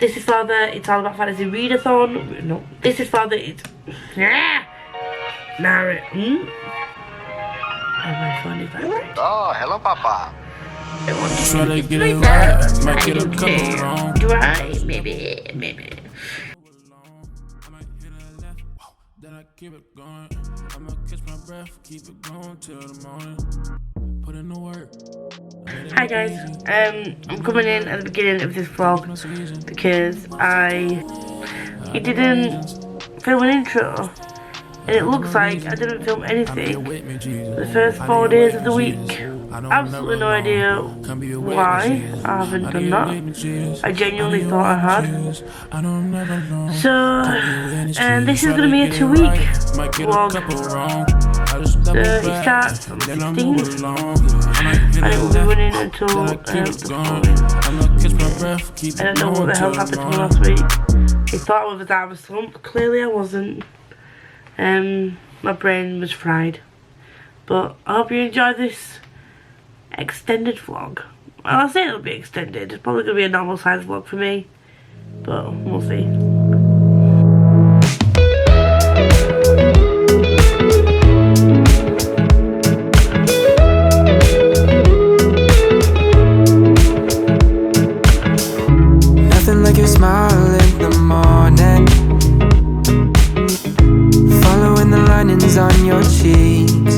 This is for the It's All About Fantasy Readathon. No, this is for the It's... Narrate. Oh, my phone is vibrating. Oh, hello, Papa. Try to get it right, might get a couple wrong. Right, maybe. Then I keep it going. I'ma catch my breath, keep it going till the morning. Put in the work. Hi guys, I'm coming in at the beginning of this vlog because I didn't film an intro, and it looks like I didn't film anything the first 4 days of the week. Absolutely no idea why I haven't done that. I genuinely thought I had. So, and this is going to be a 2-week vlog. It starts on the 16th, and it will be running until the following. I don't know what the hell happened to me last week. I thought I was out of a slump. Clearly I wasn't. My brain was fried. But I hope you enjoy this extended vlog. Well, I'll say it'll be extended. It's probably going to be a normal size vlog for me, but we'll see. Nothing like your smile in the morning, following the linings on your cheeks.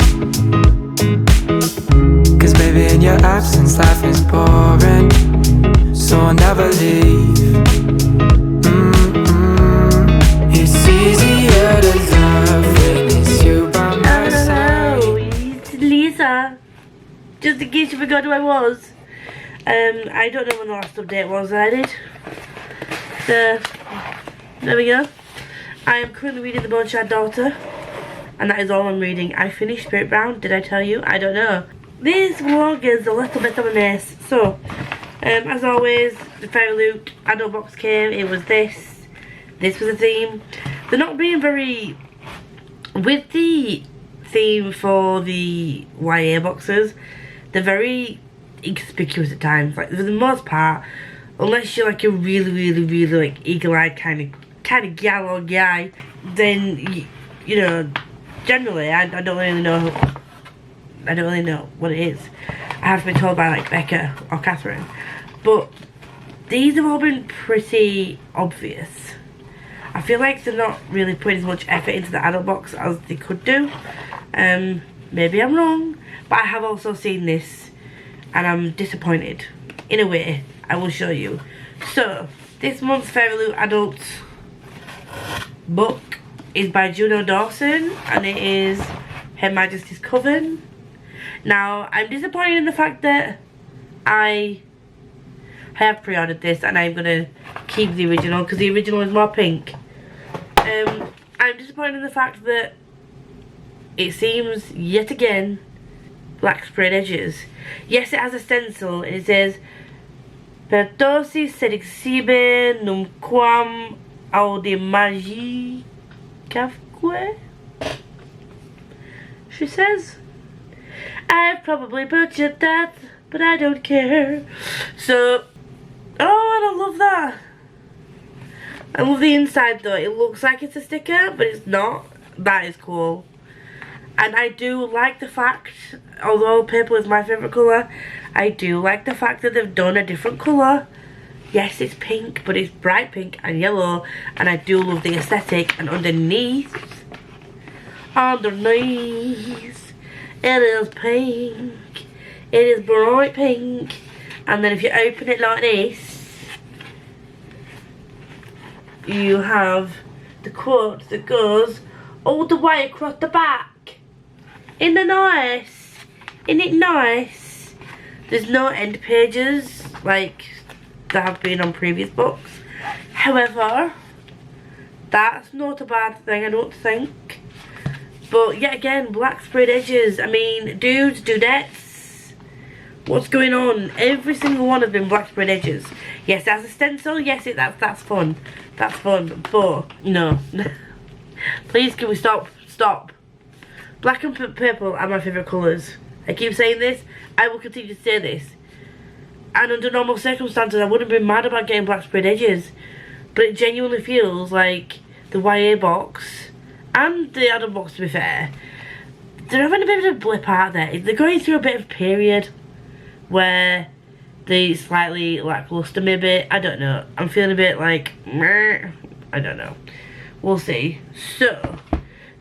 Baby, in your absence, life is boring, so I'll never leave. It's easier to love when it's you by my side. Hello, it's Lisa. Just in case you forgot who I was. I don't know when the last update was that I did. So, there we go. I am currently reading The Boneshad Daughter, and that is all I'm reading. I finished Spirit Brown, did I tell you? I don't know. This vlog is a little bit of a mess. So, as always, the Fairy Loot adult box came. It was this. This was the theme. They're not being very... With the theme for the YA boxes, they're very inconspicuous at times. Like, for the most part, unless you're like a really like eagle-eyed kind of gal or guy, then, you know, generally, I don't really know... I don't really know what it is. I have to be told by like Becca or Catherine. But these have all been pretty obvious. I feel like they're not really putting as much effort into the adult box as they could do. Maybe I'm wrong, but I have also seen this and I'm disappointed. In a way, I will show you. So, this month's Fairy Loot adult book is by Juno Dawson, and it is Her Majesty's Coven. Now, I'm disappointed in the fact that I have pre-ordered this and I'm going to keep the original because the original is more pink. I'm disappointed in the fact that it seems, yet again, black sprayed edges. Yes, it has a stencil and it says Pertosi se exhibe num quam aude magi cafque. She says. I've probably butchered that, but I don't care. So, oh, and I love that. I love the inside though. It looks like it's a sticker, but it's not. That is cool. And I do like the fact, although purple is my favourite colour, I do like the fact that they've done a different colour. Yes, it's pink, but it's bright pink and yellow, and I do love the aesthetic. And underneath, it is pink. It is bright pink. And then if you open it like this, you have the quote that goes all the way across the back. Isn't it nice? Isn't it nice? There's no end pages like there have been on previous books. However, that's not a bad thing, I don't think. But yet again, black sprayed edges. I mean, dudes, dudettes, what's going on? Every single one has been black sprayed edges. Yes, that's a stencil. Yes, that's fun. That's fun. But no, please can we stop? Stop. Black and purple are my favourite colours. I keep saying this. I will continue to say this. And under normal circumstances, I wouldn't be mad about getting black sprayed edges. But it genuinely feels like the YA box and the adult box, to be fair, they're having a bit of a blip out there. They're going through a bit of a period where they slightly lackluster, maybe. I don't know. I'm feeling a bit like, meh. I don't know. We'll see. So,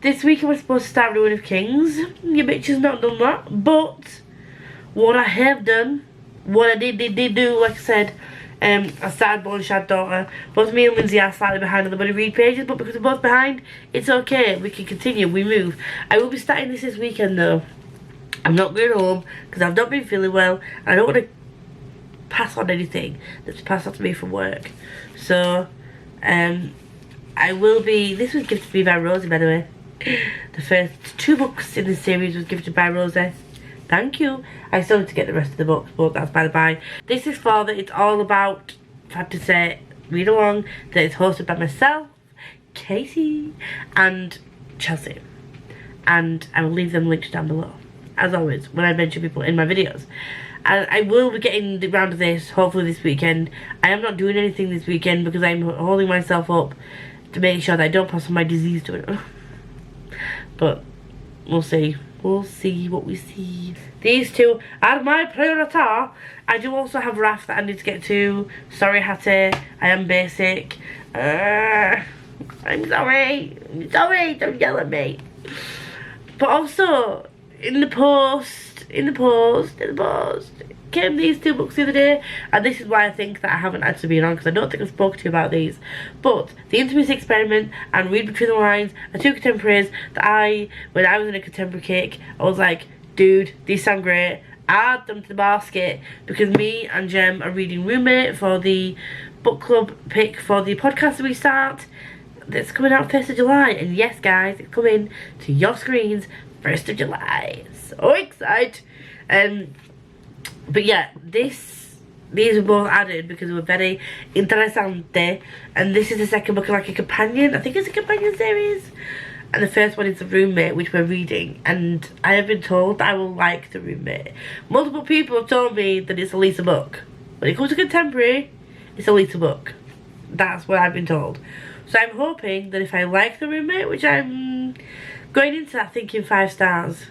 this week I was supposed to start Ruin of Kings. Your bitch has not done that. But, what I have done, what I did do, like I said, I started Born Shad Daughter. Both me and Lindsay are slightly behind on the Buddy Read pages, but because we're both behind, it's okay. We can continue. We move. I will be starting this weekend, though. I'm not going home because I've not been feeling well. I don't want to pass on anything that's passed on to me from work. So, I will be. This was gifted to me by Rosie, by the way. The first 2 books in this series was gifted by Rosie. Thank you. I still need to get the rest of the books, but that's by the by. This is for that it's all about fantasy read along that is hosted by myself, Katie, and Chelsea. And I will leave them linked down below, as always, when I mention people in my videos. And I will be getting the round of this, hopefully this weekend. I am not doing anything this weekend because I'm holding myself up to make sure that I don't pass on my disease to it. But we'll see. We'll see what we see. These 2 are my priority. I do also have Raph that I need to get to. Sorry, Hattie. I am basic. I'm sorry. I'm sorry. Don't yell at me. But also, in the post, came these 2 books the other day, and this is why I think that I haven't actually been on, because I don't think I've spoken to you about these. But The Intimacy Experiment and Read Between the Lines are 2 contemporaries that when I was in a contemporary kick, I was like, dude, these sound great. Add them to the basket, because me and Jem are reading Roommate for the book club pick for the podcast that we start. That's coming out 1st of July, and yes guys, it's coming to your screens 1st of July. So excited. But yeah, these were both added because they were very interessante. And this is the second book, like a companion. I think it's a companion series. And the first one is The Roommate, which we're reading. And I have been told that I will like The Roommate. Multiple people have told me that it's a Lisa book. When it comes to contemporary, it's a Lisa book. That's what I've been told. So I'm hoping that if I like The Roommate, which I'm going into that thinking 5 stars.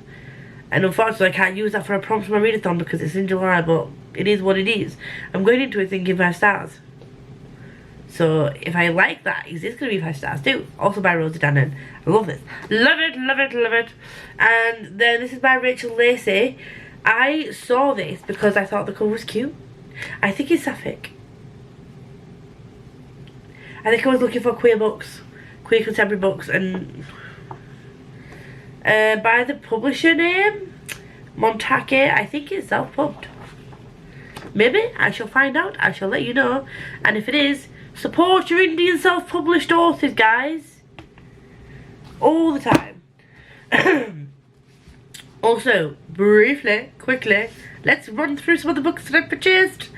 And unfortunately, I can't use that for a prompt for my readathon because it's in July, but it is what it is. I'm going into it thinking 5 stars. So, if I like that, is this going to be 5 stars too? Also by Rosie Dannon. I love this. Love it, love it, love it. And then this is by Rachel Lacey. I saw this because I thought the cover was cute. I think it's sapphic. I think I was looking for queer books. Queer contemporary books, and by the publisher name, Montake. I think it's self-pubbed. Maybe. I shall find out. I shall let you know. And if it is, support your Indian self-published authors, guys. All the time. Also, briefly, quickly, let's run through some of the books that I purchased.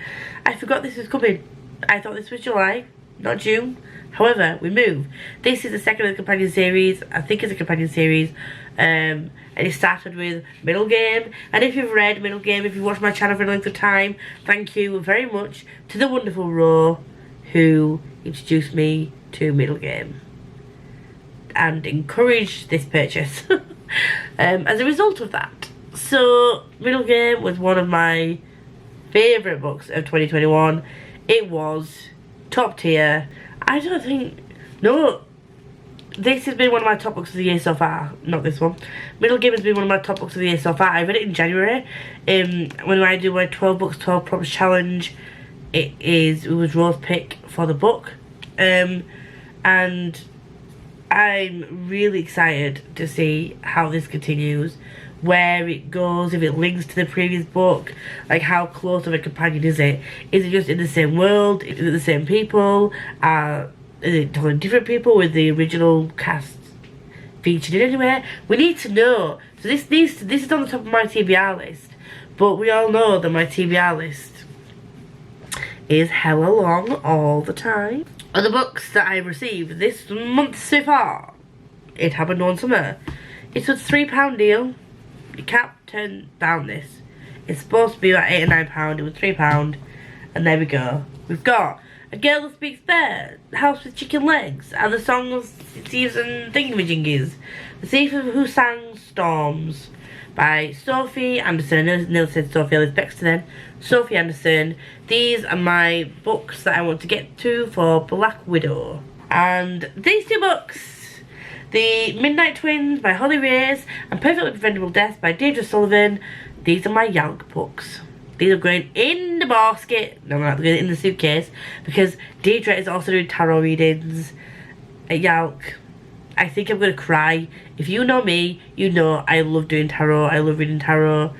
I forgot this was coming. I thought this was July, not June. However, we move. This is the second of the companion series. I think it's a companion series. And it started with Middle Game. And if you've read Middle Game, if you've watched my channel for a length of time, thank you very much to the wonderful Ro, who introduced me to Middle Game and encouraged this purchase as a result of that. So, Middle Game was one of my favourite books of 2021. It was top tier. I don't think... No, this has been one of my top books of the year so far. Not this one. Middle Game has been one of my top books of the year so far. I read it in January. When I do my 12 books, 12 prompts challenge, it was Ro's pick for the book. And I'm really excited to see how this continues, where it goes, if it links to the previous book, like how close of a companion is it? Is it just in the same world? Is it the same people? Is it totally different people with the original cast featured in anywhere? We need to know. So this is on the top of my TBR list, but we all know that my TBR list is hella long all the time. Other books that I received this month so far, It Happened One Summer. It's a £3 deal. You can't turn down this. It's supposed to be about £8 or £9. It was £3. And there we go. We've got A Girl Who Speaks Bear, House with Chicken Legs, and the song of Thieves and Thingamajiggies. The Thief Who Sang Storms by Sophie Anderson. Neil said Sophie Ellis Bextor then. Sophie Anderson. These are my books that I want to get to for Black Widow. And these two books, The Midnight Twins by Holly Reyes and Perfectly Preventable Death by Deirdre Sullivan, these are my Yalk books. These are going in the basket. No, they're not going in the suitcase, because Deirdre is also doing tarot readings at Yalk. I think I'm going to cry. If you know me, you know I love doing tarot. I love reading tarot.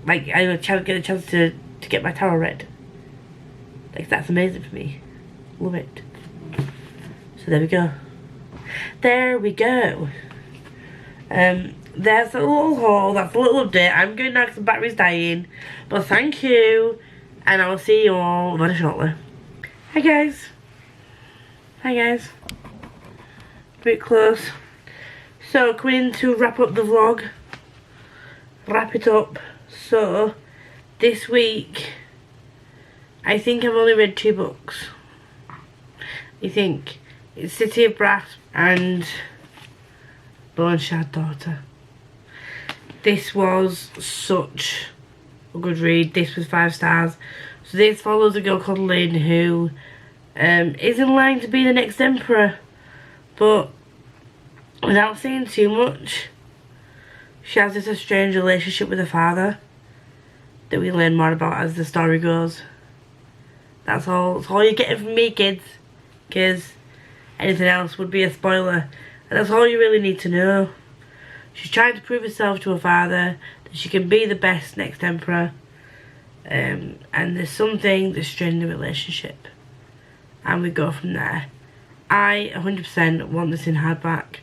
Like, I get a chance to get my tarot read. Like, that's amazing for me. Love it. So there we go. There we go. There's a little haul. That's a little update. I'm going now because the battery's dying. But thank you. And I will see you all very shortly. Hi guys. Hi guys. A bit close. So coming to wrap up the vlog. Wrap it up. So this week I think I've only read 2 books. I think it's City of Brass and Bone Shard Daughter. This was such a good read. This was 5 stars. So this follows a girl called Lynn who is in line to be the next emperor, but without saying too much, she has this strange relationship with her father that we learn more about as the story goes. That's all you're getting from me, kids, because anything else would be a spoiler, and that's all you really need to know. She's trying to prove herself to her father that she can be the best next emperor, and there's something that's straining the relationship, and we go from there. I 100% want this in hardback,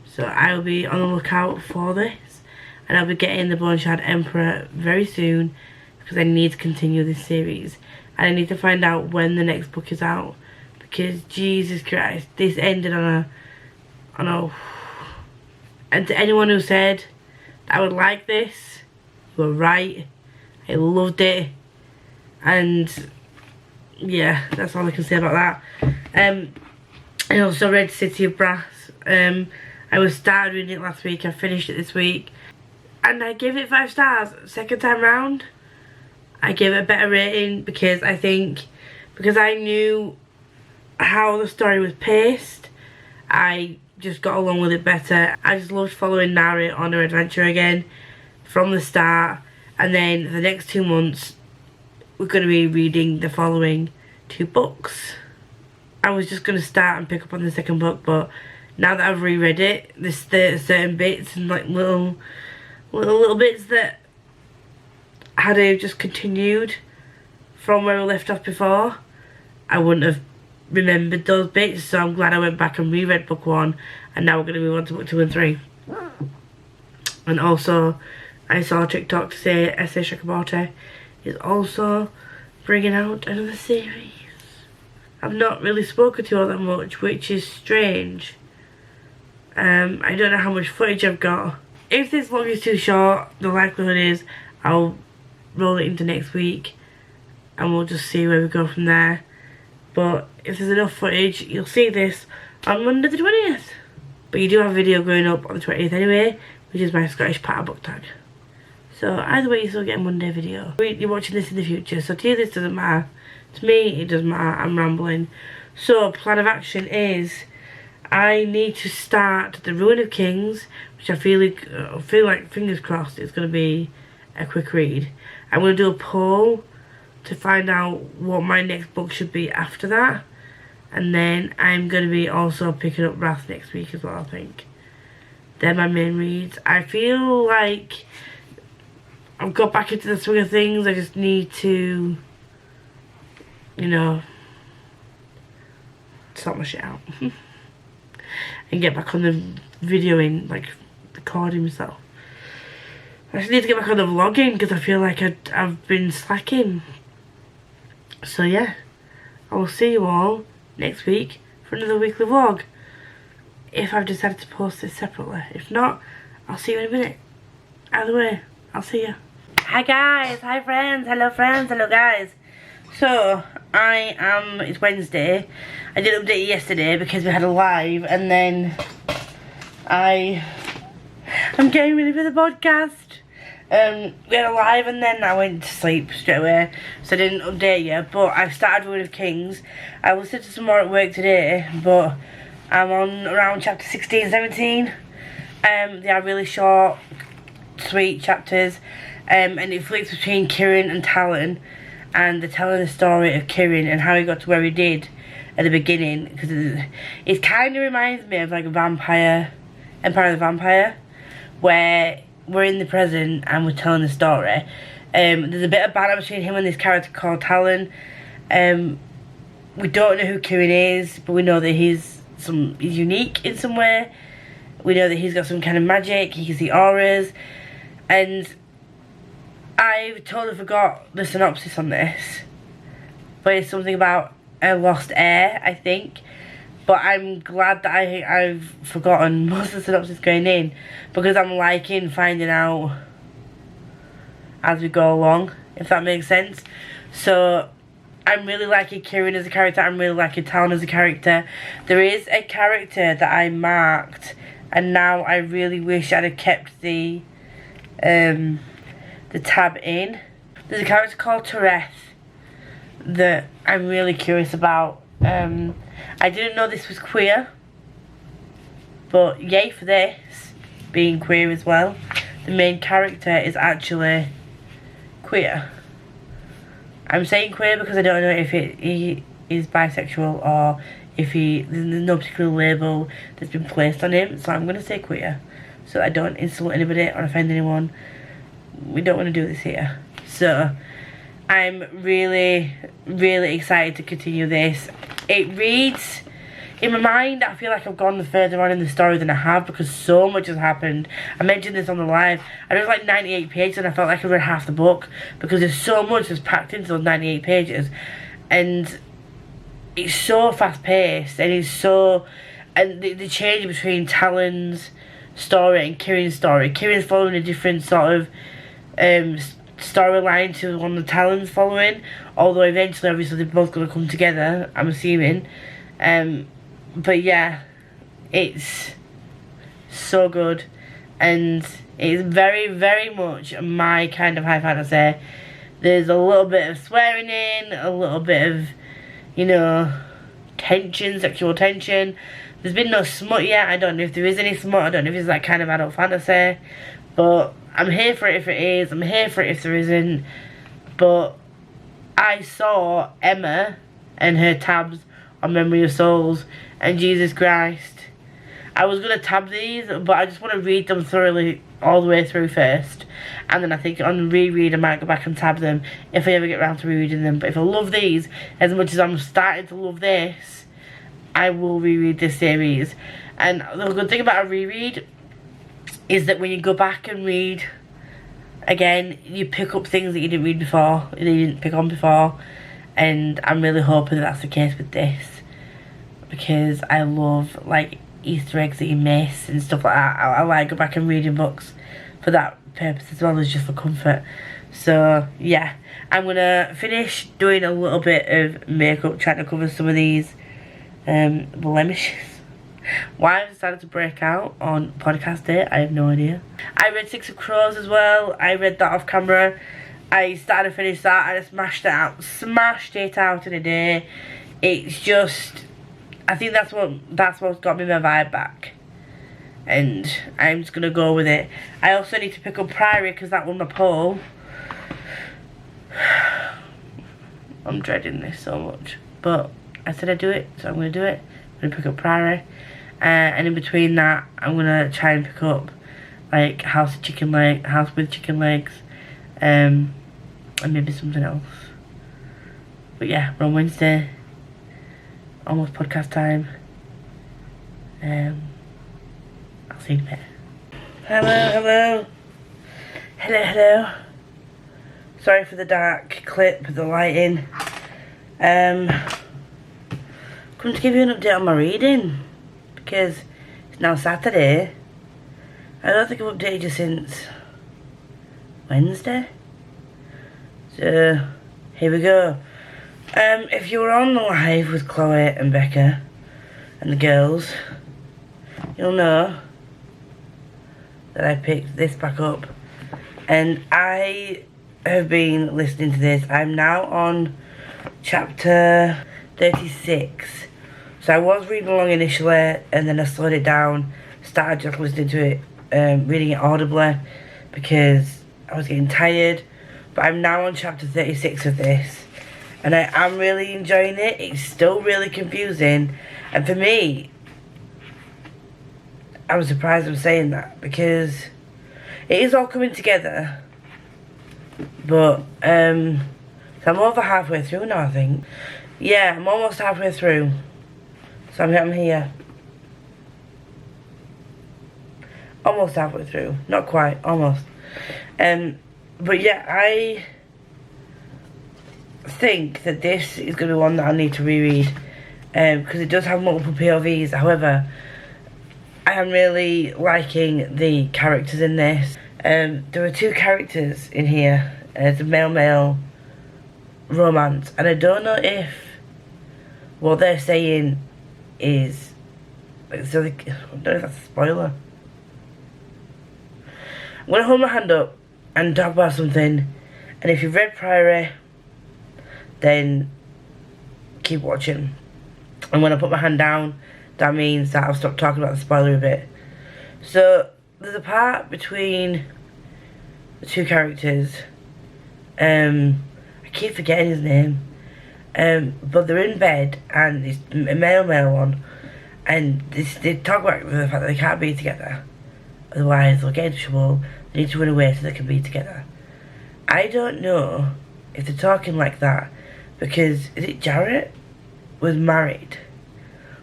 so I will be on the lookout for this, and I'll be getting the Bone Shard Emperor very soon because I need to continue this series, and I need to find out when the next book is out, because Jesus Christ, this ended on a and to anyone who said that I would like this, you were right. I loved it, and yeah, that's all I can say about that. I also read City of Brass. I was started reading it last week. I finished it this week, and I gave it 5 stars. Second time round, I gave it a better rating because I knew how the story was paced. I just got along with it better. I just loved following Nari on her adventure again from the start, and then the next 2 months we're going to be reading the following 2 books. I was just going to start and pick up on the second book, but now that I've reread it, there's certain bits and like little bits that had I just continued from where we left off before, I wouldn't have remembered those bits. So I'm glad I went back and reread book 1, and now we're going to move on to book 2 and 3. And also I saw a TikTok to say S.A. Schwabalong is also bringing out another series. I've not really spoken to her that much, which is strange. I don't know how much footage I've got. If this vlog is too short, the likelihood is I'll roll it into next week and we'll just see where we go from there. But if there's enough footage, you'll see this on Monday the 20th. But you do have a video going up on the 20th anyway, which is my Scottish Patter book tag. So either way, you still get a Monday video. You're watching this in the future, so to you this doesn't matter. To me, it doesn't matter. I'm rambling. So plan of action is I need to start The Ruin of Kings, which I feel like fingers crossed it's going to be a quick read. I'm going to do a poll to find out what my next book should be after that, and then I'm going to be also picking up Wrath next week as well. I think they're my main reads. I feel like I've got back into the swing of things. I just need to, you know, sort my shit out and get back on the videoing, like recording myself. I just need to get back on the vlogging because I feel like I've been slacking. So yeah, I will see you all next week for another weekly vlog, if I've decided to post this separately. If not, I'll see you in a minute. Either way, I'll see you. Hi guys, hi friends, hello guys. So, it's Wednesday. I did update you yesterday because we had a live, and then I'm getting ready for the podcast. We had a live and then I went to sleep straight away, so I didn't update you, but I've started Word of Kings. I listened to some more at work today, but I'm on around chapter 16, 17. They are really short, sweet chapters, and it flicks between Kieran and Talon, and they're telling the story of Kieran and how he got to where he did at the beginning, because it kind of reminds me of like a vampire, Empire of the Vampire, where we're in the present and we're telling the story. There's a bit of banter between him and this character called Talon. We don't know who Kieran is, but we know that he's unique in some way. We know that he's got some kind of magic, he can see auras, and I totally forgot the synopsis on this, but it's something about a lost heir, I think. But I'm glad that I've forgotten most of the synopsis going in, because I'm liking finding out as we go along, if that makes sense. So I'm really liking Kieran as a character, I'm really liking Talon as a character. There is a character that I marked, and now I really wish I'd have kept the tab in. There's a character called Tereth that I'm really curious about. I didn't know this was queer, but yay for this being queer as well. The main character is actually queer. I'm saying queer because I don't know if he is bisexual or if there's no particular label that's been placed on him, so I'm going to say queer so I don't insult anybody or offend anyone. We don't want to do this here. So I'm really, really excited to continue this. It reads, in my mind, I feel like I've gone further on in the story than I have, because so much has happened. I mentioned this on the live. I read like 98 pages and I felt like I read half the book, because there's so much that's packed into those 98 pages. And it's so fast paced, and the change between Talon's story and Kieran's story. Kieran's following a different sort of storyline to the one that Talon's following, although eventually obviously they're both going to come together, I'm assuming. But yeah, it's so good, and it's very, very much my kind of high fantasy. There's a little bit of swearing in, a little bit of, you know, tension, sexual tension. There's been no smut yet. I don't know if there is any smut. I don't know if it's that kind of adult fantasy, but I'm here for it if it is, I'm here for it if there isn't. But I saw Emma and her tabs on Memory of Souls and Jesus Christ. I was going to tab these, but I just want to read them thoroughly all the way through first. And then I think on reread I might go back and tab them if I ever get around to rereading them. But if I love these as much as I'm starting to love this, I will reread this series. And the good thing about a reread is that when you go back and read again, you pick up things that you didn't read before, that you didn't pick on before, and I'm really hoping that that's the case with this, because I love like Easter eggs that you miss and stuff like that. I like go back and reading books for that purpose as well as just for comfort. So yeah, I'm gonna finish doing a little bit of makeup, trying to cover some of these blemishes. Why I decided to break out on podcast day, I have no idea. I read Six of Crows as well. I read that off camera. I started to finish that and I smashed it out in a day. It's just, I think that's what's got me my vibe back, and I'm just gonna go with it. I also need to pick up Priory because that won my poll. I'm dreading this so much, but I said I'd do it, so I'm gonna do it. I'm gonna pick up Priory. And in between that, I'm gonna try and pick up like House with Chicken Legs, and maybe something else. But yeah, we're on Wednesday, almost podcast time. I'll see you in a bit. Hello. Sorry for the dark clip with the lighting. Come to give you an update on my reading, because it's now Saturday. I don't think I've updated you since Wednesday. So here we go. If you were on the live with Chloe and Becca and the girls, you'll know that I picked this back up. And I have been listening to this. I'm now on chapter 36. So I was reading along initially, and then I slowed it down, started just listening to it, reading it audibly, because I was getting tired. But I'm now on chapter 36 of this, and I am really enjoying it. It's still really confusing, and for me, I was surprised I'm saying that, because it is all coming together. But so I'm over halfway through now, I think. Yeah, I'm almost halfway through. So I'm here. Almost halfway through. Not quite, almost. But yeah, I think that this is going to be one that I need to reread. Because it does have multiple POVs. However, I am really liking the characters in this. There are two characters in here. It's a male-male romance. And I don't know if what they're saying is... So I don't know if that's a spoiler. I'm going to hold my hand up and talk about something. And if you've read Priory, then keep watching. And when I put my hand down, that means that I'll stop talking about the spoiler a bit. So, there's a part between the two characters. I keep forgetting his name. But they're in bed, and it's a male one. And they talk about the fact that they can't be together. Otherwise, they'll get into trouble. They need to run away so they can be together. I don't know if they're talking like that because, is it Jarrett was married?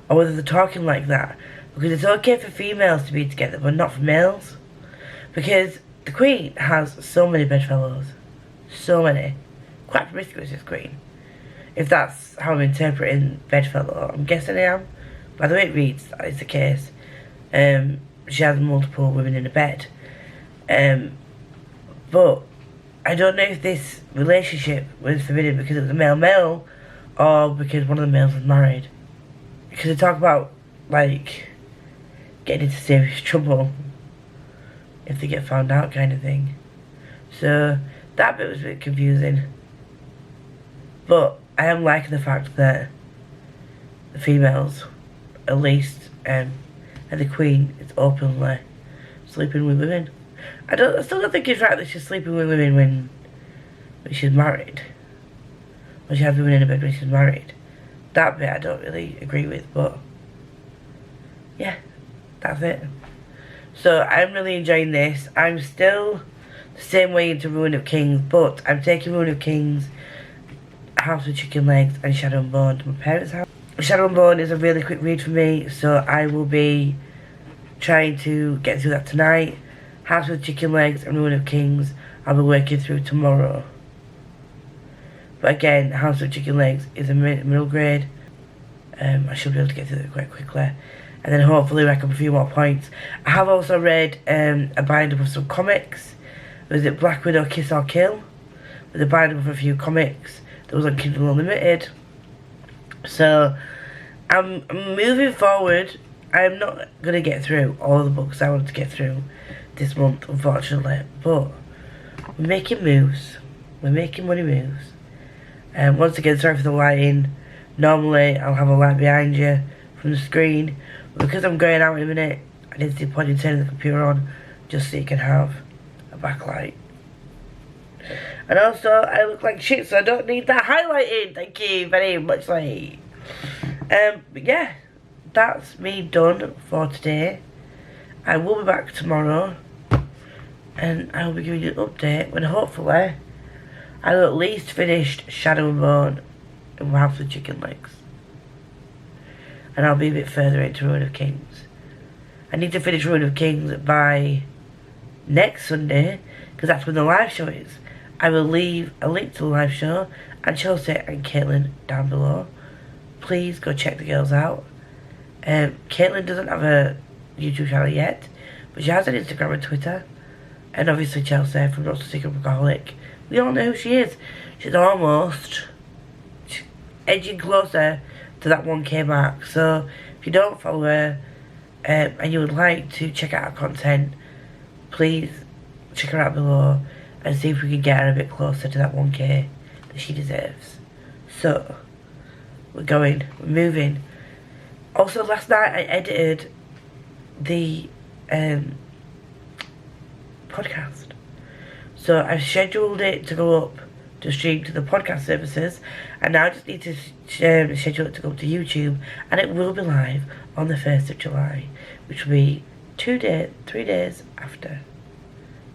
Or whether they're talking like that because it's okay for females to be together but not for males. Because the Queen has so many bedfellows. So many. Quite promiscuous, this Queen. If that's how I'm interpreting bedfellow, I'm guessing I am. By the way it reads, that is the case. She has multiple women in a bed. But I don't know if this relationship was forbidden because it was a male-male or because one of the males was married. Because they talk about, like, getting into serious trouble if they get found out kind of thing. So, that bit was a bit confusing. But I am liking the fact that the females, at least, and the Queen is openly sleeping with women. I still don't think it's right that she's sleeping with women when she's married. When she has women in her bed when she's married. That bit I don't really agree with, but yeah, that's it. So I'm really enjoying this. I'm still the same way into Ruin of Kings, but I'm taking Ruin of Kings, House with Chicken Legs and Shadow and Bone to my parents' house. Shadow and Bone is a really quick read for me, so I will be trying to get through that tonight. House with Chicken Legs and Ruin of Kings I'll be working through tomorrow. But again, House with Chicken Legs is a middle grade. I should be able to get through it quite quickly. And then hopefully rack up a few more points. I have also read a binder of some comics. Was it Black Widow Kiss or Kill? With a binder of a few comics that was on Kindle Unlimited. So I'm moving forward. I'm not going to get through all of the books I wanted to get through this month, unfortunately. But we're making moves. We're making money moves. And once again, sorry for the lighting. Normally, I'll have a light behind you from the screen. But because I'm going out in a minute, I didn't see the point in turning the computer on just so you can have a backlight. And also, I look like shit, so I don't need that highlighting. Thank you very much, like. But yeah, that's me done for today. I will be back tomorrow, and I will be giving you an update when hopefully I'll at least finished Shadow and Bone and House with Chicken Legs. And I'll be a bit further into Ruin of Kings. I need to finish Ruin of Kings by next Sunday, because that's when the live show is. I will leave a link to the live show and Chelsea and Caitlin down below. Please go check the girls out. Caitlin doesn't have a YouTube channel yet, but she has an Instagram and Twitter. And obviously Chelsea from Not So Secret Workaholic. We all know who she is. She's almost edging closer to that 1k mark. So if you don't follow her and you would like to check out her content, please check her out below and see if we can get her a bit closer to that 1k that she deserves. So we're moving. Also, last night I edited the podcast, so I've scheduled it to go up to stream to the podcast services, and now I just need to schedule it to go to YouTube, and it will be live on the 1st of July, which will be 3 days after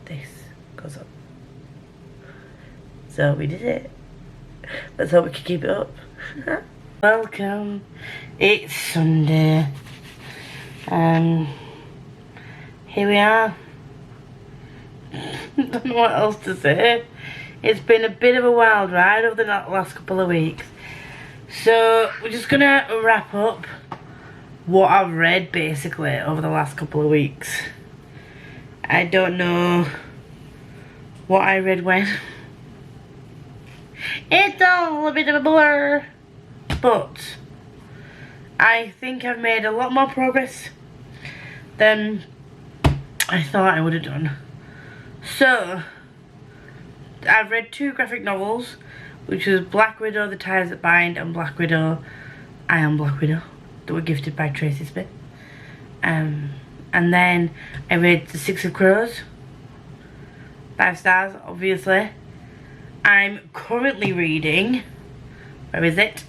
this goes up. So we did it. Let's hope we can keep it up. Welcome. It's Sunday. Here we are. Don't know what else to say. It's been a bit of a wild ride over the last couple of weeks. So we're just gonna wrap up what I've read basically over the last couple of weeks. I don't know what I read when. It's all a bit of a blur. But I think I've made a lot more progress than I thought I would have done. So I've read 2 graphic novels, which was Black Widow, The Ties That Bind, and Black Widow, I Am Black Widow, that were gifted by Tracy Smith. And then I read The Six of Crows, 5 stars, obviously. I'm currently reading, where is it?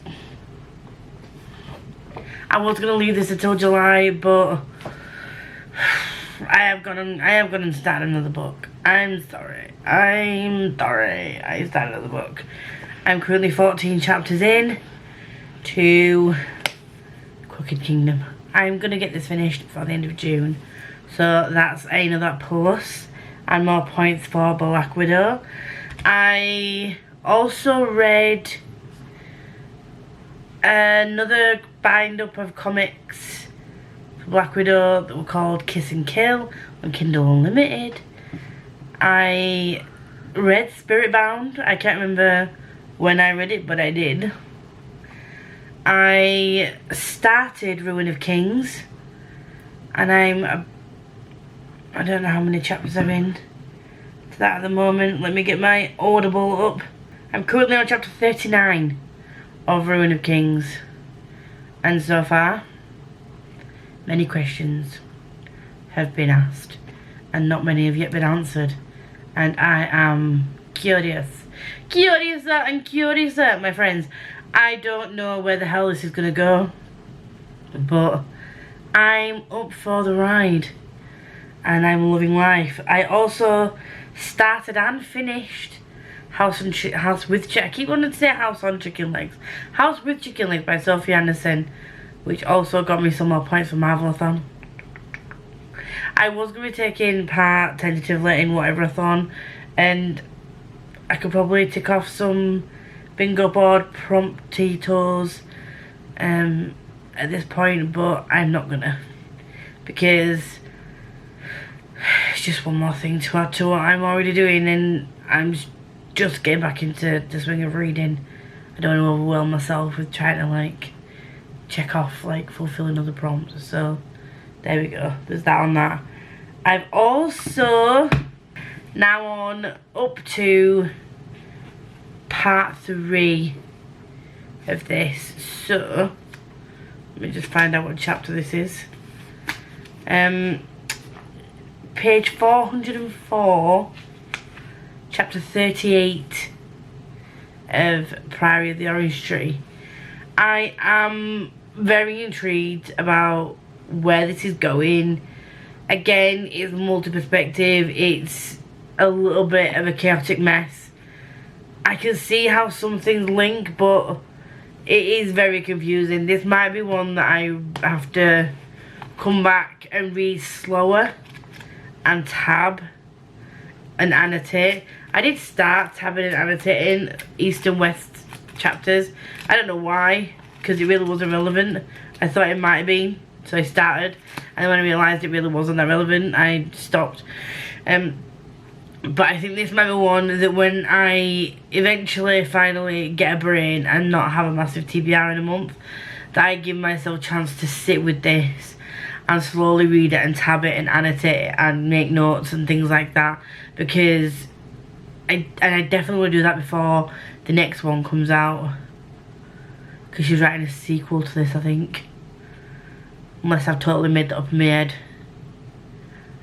I was going to leave this until July, but I have gone and started another book. I'm sorry. I started another book. I'm currently 14 chapters in to Crooked Kingdom. I'm going to get this finished before the end of June. So that's another plus and more points for Black Widow. I also read another bind up of comics for Black Widow that were called Kiss and Kill on Kindle Unlimited. I read Spiritbound. I can't remember when I read it, but I did. I started Ruin of Kings, and I don't know how many chapters I'm in to that at the moment. Let me get my Audible up. I'm currently on chapter 39 of Ruin of Kings, and so far many questions have been asked and not many have yet been answered, and I am curiouser and curiouser, my friends. I don't know where the hell this is gonna go, but I'm up for the ride and I'm loving life. I also started and finished House with Chicken Legs by Sophie Anderson, which also got me some more points for Marvelathon. I was going to be taking part tentatively in whatever-a-thon, and I could probably tick off some bingo board promptitos at this point, but I'm not gonna, because it's just one more thing to add to what I'm already doing, and I'm just getting back into the swing of reading. I don't want to overwhelm myself with trying to like check off like fulfilling other prompts. So there we go, there's that on that. I've also now on up to part 3 of this, so let me just find out what chapter this is. Page 404, chapter 38 of Priory of the Orange Tree. I am very intrigued about where this is going. Again, it's multi-perspective, it's a little bit of a chaotic mess. I can see how some things link, but it is very confusing. This might be one that I have to come back and read slower and tab and annotate. I did start tabbing and annotating East and West chapters. I don't know why, because it really wasn't relevant. I thought it might have been, so I started, and then when I realised it really wasn't that relevant, I stopped. But I think this might be one that when I eventually finally get a brain and not have a massive TBR in a month, that I give myself a chance to sit with this and slowly read it and tab it and annotate and make notes and things like that, because I definitely want to do that before the next one comes out, because she's writing a sequel to this, I think, unless I've totally made that up in my head.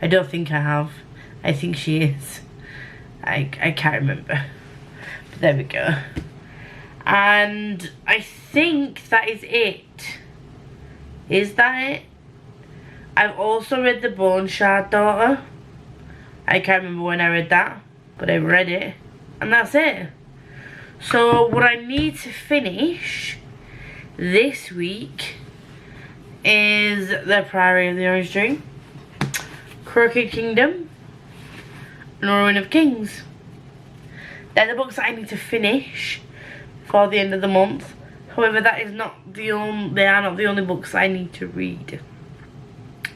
I don't think I have. I think she is. I can't remember, but there we go. And I think that is it. Is that it? I've also read The Bone Shard Daughter. I can't remember when I read that, but I read it, and that's it. So what I need to finish this week is The Priory of the Orange Tree, Crooked Kingdom, and Ruin of Kings. They're the books that I need to finish for the end of the month. However, that is not the only, they are not the only books I need to read.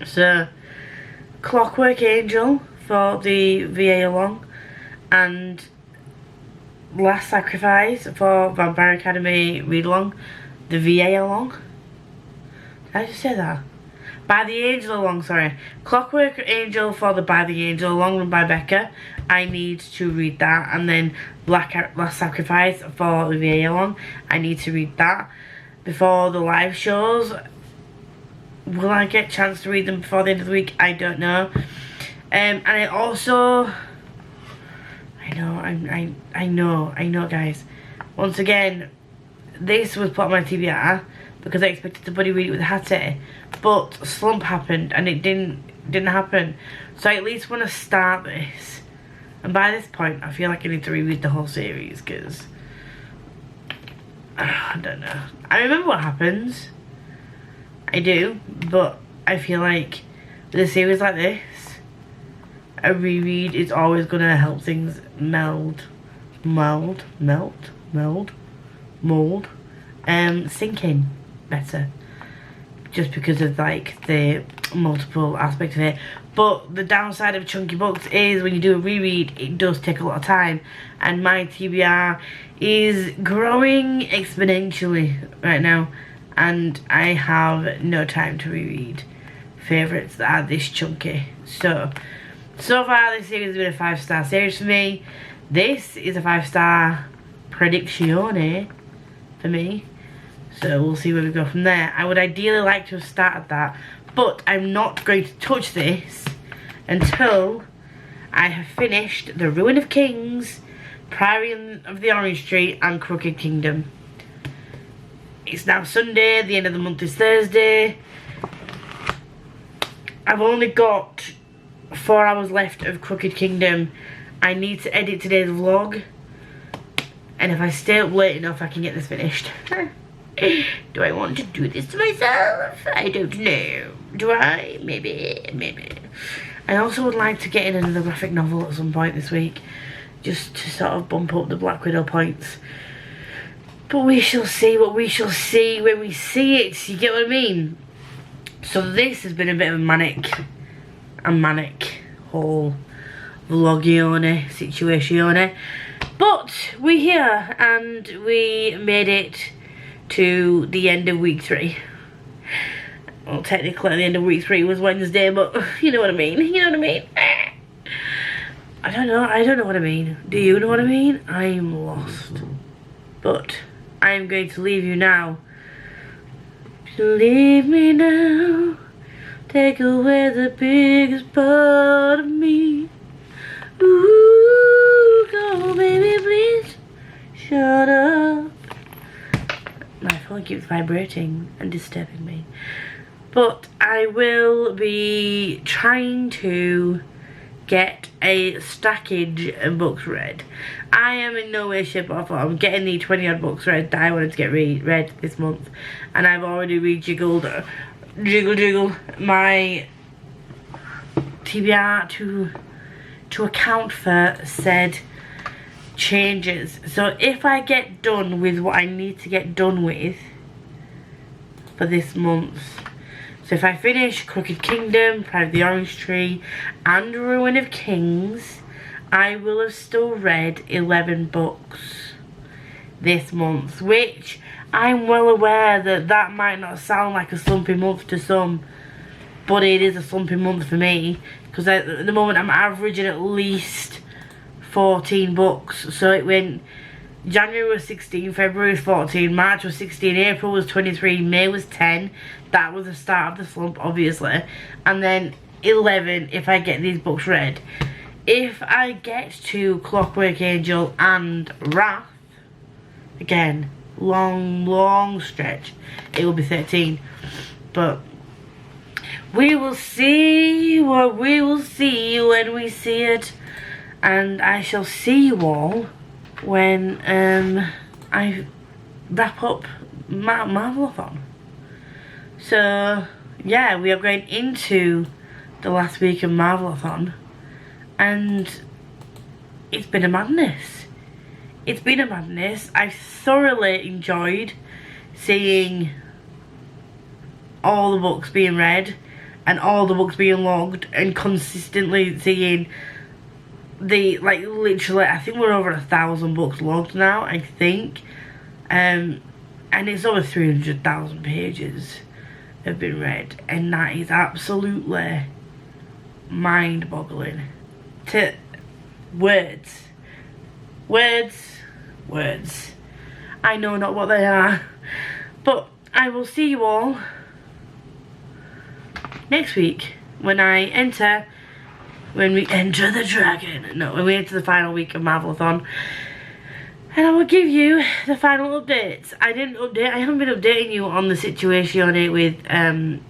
So, Clockwork Angel for the Readalongs, and Last Sacrifice for Vampire Academy Readalong, the Readalongs. Did I just say that? By the Angel Along, sorry. Clockwork Angel for the By the Angel Along, run by Becca. I need to read that. And then Last Sacrifice for the Readalongs. I need to read that before the live shows. Will I get a chance to read them before the end of the week? I don't know. And I also... I know, guys. Once again, this was put on my TBR because I expected to buddy read it with Hattie, but slump happened and it didn't happen. So I at least want to start this, and by this point I feel like I need to reread the whole series, because I don't know. I remember what happens, I do, but I feel like with a series like this, a reread is always gonna help things mold, sink in better, just because of like the multiple aspects of it. But the downside of chunky books is when you do a reread, it does take a lot of time, and my TBR is growing exponentially right now, and I have no time to reread favourites that are this chunky. So far this series has been a 5-star series for me. This is a 5-star prediction for me. So we'll see where we go from there. I would ideally like to have started that, but I'm not going to touch this until I have finished The Ruin of Kings, Priory of the Orange Tree, and Crooked Kingdom. It's now Sunday, the end of the month is Thursday. I've only got 4 hours left of Crooked Kingdom. I need to edit today's vlog, and if I stay up late enough I can get this finished. Do I want to do this to myself? I don't know. Do I? Maybe. I also would like to get in another graphic novel at some point this week, just to sort of bump up the Black Widow points. But we shall see what we shall see when we see it. You get what I mean? So this has been a bit of a manic whole vlogione situation. But we're here and we made it to the end of week 3. Well, technically the end of week 3 was Wednesday, but you know what I mean. I don't know what I mean. Do you know what I mean? I'm lost. But I'm going to leave you now. Leave me now. Take away the biggest part of me. Ooh, go baby please. Shut up. My phone keeps vibrating and disturbing me. But I will be trying to get a stackage of books read. I am in no way, shape or form getting the 20 odd books read that I wanted to get read this month. And I've already rejiggled my TBR to account for said changes. So if I get done with what I need to get done with for this month, so if I finish Crooked Kingdom, Pride of the Orange Tree, and Ruin of Kings, I will have still read 11 books this month, which I'm well aware that that might not sound like a slumpy month to some, but it is a slumpy month for me, because at the moment I'm averaging at least 14 books. So it went, January was 16, February was 14, March was 16, April was 23, May was 10. That was the start of the slump, obviously. And then 11 if I get these books read. If I get to Clockwork Angel and Wrath, again, long stretch, it will be 13. But we will see what we will see when we see it. And I shall see you all when I wrap up Marvelathon. So yeah, we are going into the last week of Marvelathon, and it's been a madness. It's been a madness. I've thoroughly enjoyed seeing all the books being read and all the books being logged, and consistently seeing the, like, literally, I think we're over 1,000 books logged now, I think. And it's over 300,000 pages have been read, and that is absolutely mind-boggling. To words. I know not what they are, but I will see you all next week when we enter the dragon. No, when we enter the final week of Marvelathon. And I will give you the final updates. I haven't been updating you on the situation with the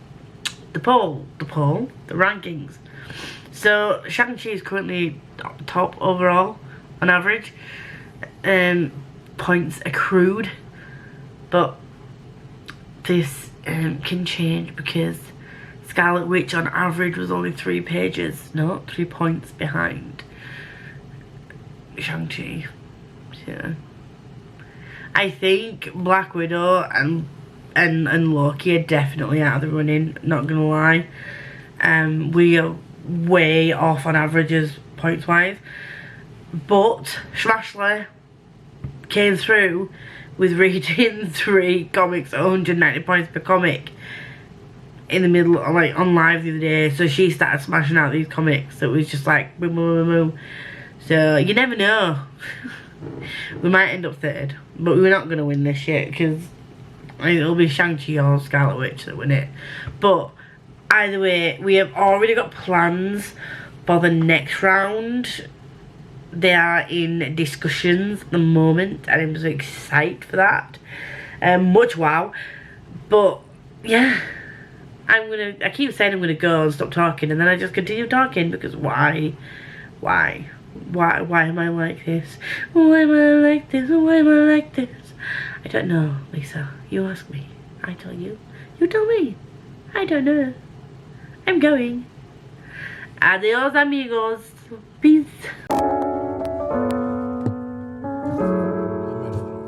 rankings. So Shang-Chi is currently top overall on average. Points accrued. But this can change, because Scarlet Witch on average was only 3 points behind Shang-Chi. Yeah. I think Black Widow and Loki are definitely out of the running, not gonna lie. We are way off on averages points wise, but Schwabalong came through with reading 3 comics at 190 points per comic in the middle, like on live the other day. So she started smashing out these comics, so it was just like boom boom boom boom. So you never know. We might end up 3rd, but we're not going to win this shit, because it'll be Shang-Chi or Scarlet Witch that win it. But either way, we have already got plans for the next round. They are in discussions at the moment, and I'm so excited for that. Much wow. But yeah, I keep saying I'm gonna go and stop talking, and then I just continue talking, because why am I like this? Why am I like this? Why am I like this? I don't know, Lisa. You ask me. I tell you. You tell me. I don't know. I'm going. Adios, amigos. Peace.